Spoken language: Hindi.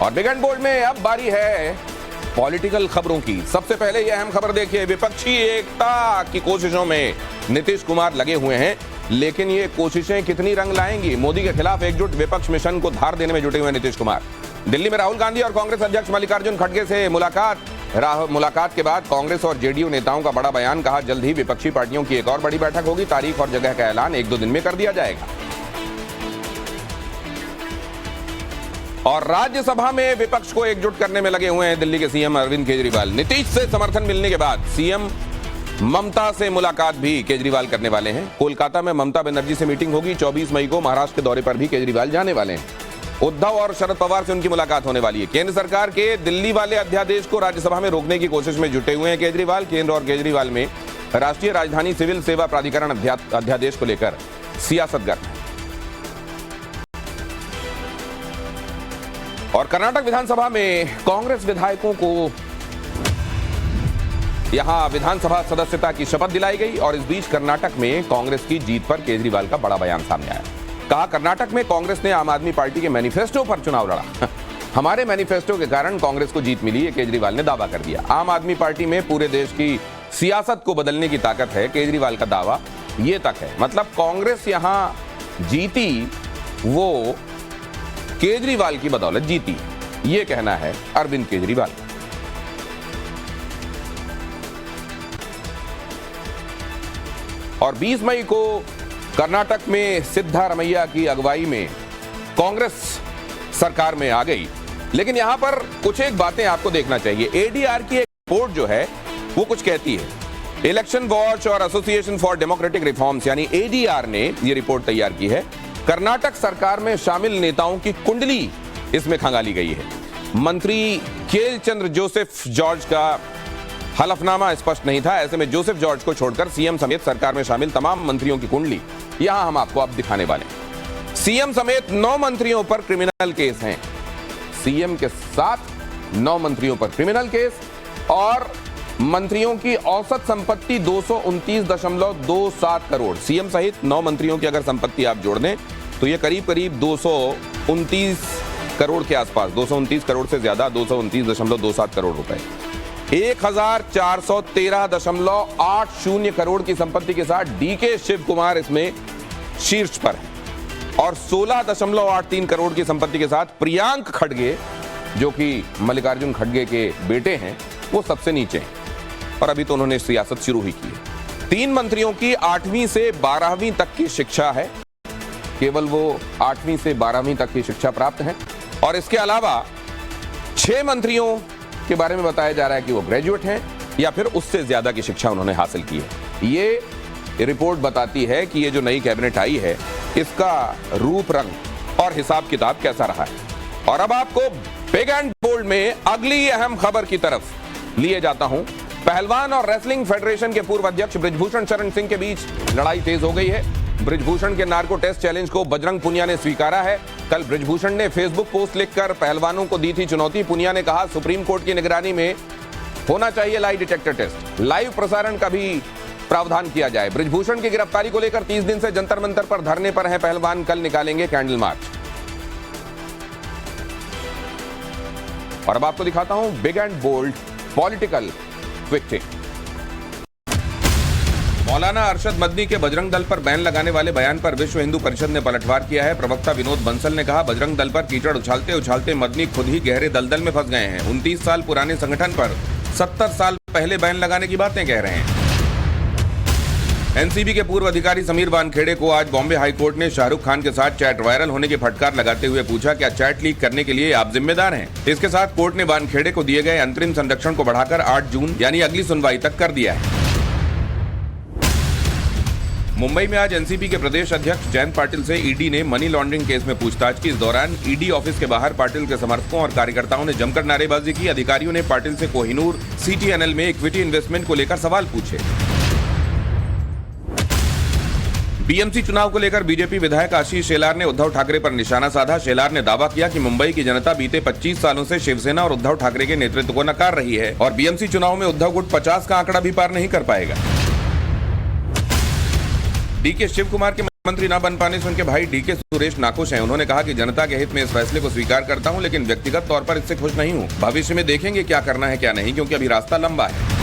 और बिग एंड बोल्ड में अब बारी है पॉलिटिकल खबरों की। सबसे पहले यह अहम खबर देखिए, विपक्षी एकता की कोशिशों में नीतीश कुमार लगे हुए हैं, लेकिन ये कोशिशें कितनी रंग लाएंगी। मोदी के खिलाफ एकजुट विपक्ष मिशन को धार देने में जुटे हुए नीतीश कुमार। दिल्ली में राहुल गांधी और कांग्रेस अध्यक्ष मल्लिकार्जुन खड़गे से मुलाकात के बाद कांग्रेस और जेडीयू नेताओं का बड़ा बयान। कहा, जल्द ही विपक्षी पार्टियों की एक और बड़ी बैठक होगी, तारीख और जगह का ऐलान 1-2 दिन में कर दिया जाएगा। और राज्यसभा में विपक्ष को एकजुट करने में लगे हुए हैं दिल्ली के सीएम अरविंद केजरीवाल। नीतीश से समर्थन मिलने के बाद सीएम ममता से मुलाकात भी केजरीवाल करने वाले हैं। कोलकाता में ममता बनर्जी से मीटिंग होगी। 24 मई को महाराष्ट्र के दौरे पर भी केजरीवाल जाने वाले हैं। उद्धव और शरद पवार से उनकी मुलाकात होने वाली है। केंद्र सरकार के दिल्ली वाले अध्यादेश को राज्यसभा में रोकने की कोशिश में जुटे हुए हैं केजरीवाल। केंद्र और केजरीवाल में राष्ट्रीय राजधानी सिविल सेवा प्राधिकरण अध्यादेश को लेकर सियासत गर्म है। और कर्नाटक विधानसभा में कांग्रेस विधायकों को यहां विधानसभा सदस्यता की शपथ दिलाई गई। और इस बीच कर्नाटक में कांग्रेस की जीत पर केजरीवाल का बड़ा बयान सामने आया। कहा, कर्नाटक में कांग्रेस ने आम आदमी पार्टी के मैनिफेस्टो पर चुनाव लड़ा। हमारे मैनिफेस्टो के कारण कांग्रेस को जीत मिली, ये केजरीवाल ने दावा कर दिया। आम आदमी पार्टी में पूरे देश की सियासत को बदलने की ताकत है, केजरीवाल का दावा ये तक है। मतलब कांग्रेस यहां जीती वो केजरीवाल की बदौलत जीती, ये कहना है अरविंद केजरीवाल। और 20 मई को कर्नाटक में सिद्धारमैया की अगुवाई में कांग्रेस सरकार में आ गई। लेकिन यहां पर कुछ एक बातें आपको देखना चाहिए। एडीआर की एक रिपोर्ट जो है वो कुछ कहती है। इलेक्शन वॉच और एसोसिएशन फॉर डेमोक्रेटिक रिफॉर्म्स यानी एडीआर ने ये रिपोर्ट तैयार की है। कर्नाटक सरकार में शामिल नेताओं की कुंडली इसमें खंगाली गई है। मंत्री केएल चंद्र जोसेफ जॉर्ज का हलफनामा स्पष्ट नहीं था। ऐसे में जोसेफ जॉर्ज को छोड़कर सीएम समेत सरकार में शामिल तमाम मंत्रियों की कुंडली यहां हम आपको अब दिखाने वाले हैं। सीएम समेत 9 मंत्रियों पर क्रिमिनल केस हैं। सीएम के साथ 9 मंत्रियों पर क्रिमिनल केस और मंत्रियों की औसत संपत्ति 229.27 करोड़। सीएम सहित 9 मंत्रियों की अगर संपत्ति आप जोड़ दें तो ये करीब करीब 229 करोड़ के आसपास, 229 करोड़ से ज्यादा, 229.27 करोड़ रुपए। 1413.80 करोड़ की संपत्ति के साथ डीके शिव कुमार इसमें शीर्ष पर है। और 16.83 करोड़ की संपत्ति के साथ प्रियांक खड़गे, जो कि मल्लिकार्जुन खड़गे के बेटे हैं, वो सबसे नीचे हैं। और अभी तो उन्होंने सियासत शुरू ही की है। 3 मंत्रियों की 8वीं से 12वीं तक की शिक्षा है। केवल वो 8वीं से 12वीं तक की शिक्षा प्राप्त है। और इसके अलावा 6 मंत्रियों के बारे में बताया जा रहा है कि वो ग्रेजुएट हैं या फिर उससे ज्यादा की शिक्षा उन्होंने हासिल की है। ये रिपोर्ट बताती है कि ये जो नई कैबिनेट आई है इसका रूप रंग और हिसाब किताब कैसा रहा है। और अब आपको बिग एंड बोल्ड में अगली अहम खबर की तरफ लिए जाता हूं। पहलवान और रेसलिंग फेडरेशन के पूर्व अध्यक्ष बृजभूषण शरण सिंह के बीच लड़ाई तेज हो गई है। बृजभूषण के नार्को टेस्ट चैलेंज को बजरंग पुनिया ने स्वीकारा है। कल बृजभूषण ने फेसबुक पोस्ट लिखकर पहलवानों को दी थी चुनौती। पुनिया ने कहा, सुप्रीम कोर्ट की निगरानी में होना चाहिए लाई डिटेक्टर टेस्ट, लाइव प्रसारण का भी प्रावधान किया जाए। बृजभूषण की गिरफ्तारी को लेकर 30 दिन से जंतर मंतर पर धरने पर हैं पहलवान। कल निकालेंगे कैंडल मार्च। और अब आपको दिखाता हूं big and bold political quick tick. मौलाना अरशद मदनी के बजरंग दल पर बैन लगाने वाले बयान पर विश्व हिंदू परिषद ने पलटवार किया है। प्रवक्ता विनोद बंसल ने कहा, बजरंग दल पर कीचड़ उछालते उछालते मदनी खुद ही गहरे दलदल में फंस गए हैं। 29 साल पुराने संगठन पर 70 साल पहले बैन लगाने की बातें कह रहे हैं। एनसीबी के पूर्व अधिकारी समीर वानखेड़े को आज बॉम्बे हाईकोर्ट ने शाहरुख खान के साथ चैट वायरल होने की फटकार लगाते हुए पूछा, क्या चैट लीक करने के लिए आप जिम्मेदार हैं? इसके साथ कोर्ट ने वानखेड़े को दिए गए अंतरिम संरक्षण को बढ़ाकर 8 जून यानी अगली सुनवाई तक कर दिया है। मुंबई में आज एनसीपी के प्रदेश अध्यक्ष जयंत पाटिल से ईडी ने मनी लॉन्ड्रिंग केस में पूछताछ की। इस दौरान ईडी ऑफिस के बाहर पाटिल के समर्थकों और कार्यकर्ताओं ने जमकर नारेबाजी की। अधिकारियों ने पाटिल से कोहिनूर सीटीएनएल में इक्विटी इन्वेस्टमेंट को लेकर सवाल पूछे। बीएमसी चुनाव को लेकर बीजेपी विधायक आशीष शेलार ने उद्धव ठाकरे पर निशाना साधा। शेलार ने दावा किया कि मुंबई की जनता बीते 25 सालों से शिवसेना और उद्धव ठाकरे के नेतृत्व को नकार रही है और बीएमसी चुनाव में उद्धव गुट 50 का आंकड़ा भी पार नहीं कर पाएगा। डीके शिव कुमार के मंत्री न बन पाने से उनके भाई डीके सुरेश नाखुश हैं। उन्होंने कहा कि जनता के हित में इस फैसले को स्वीकार करता हूं, लेकिन व्यक्तिगत तौर पर इससे खुश नहीं हूं। भविष्य में देखेंगे क्या करना है क्या नहीं, क्योंकि अभी रास्ता लंबा है।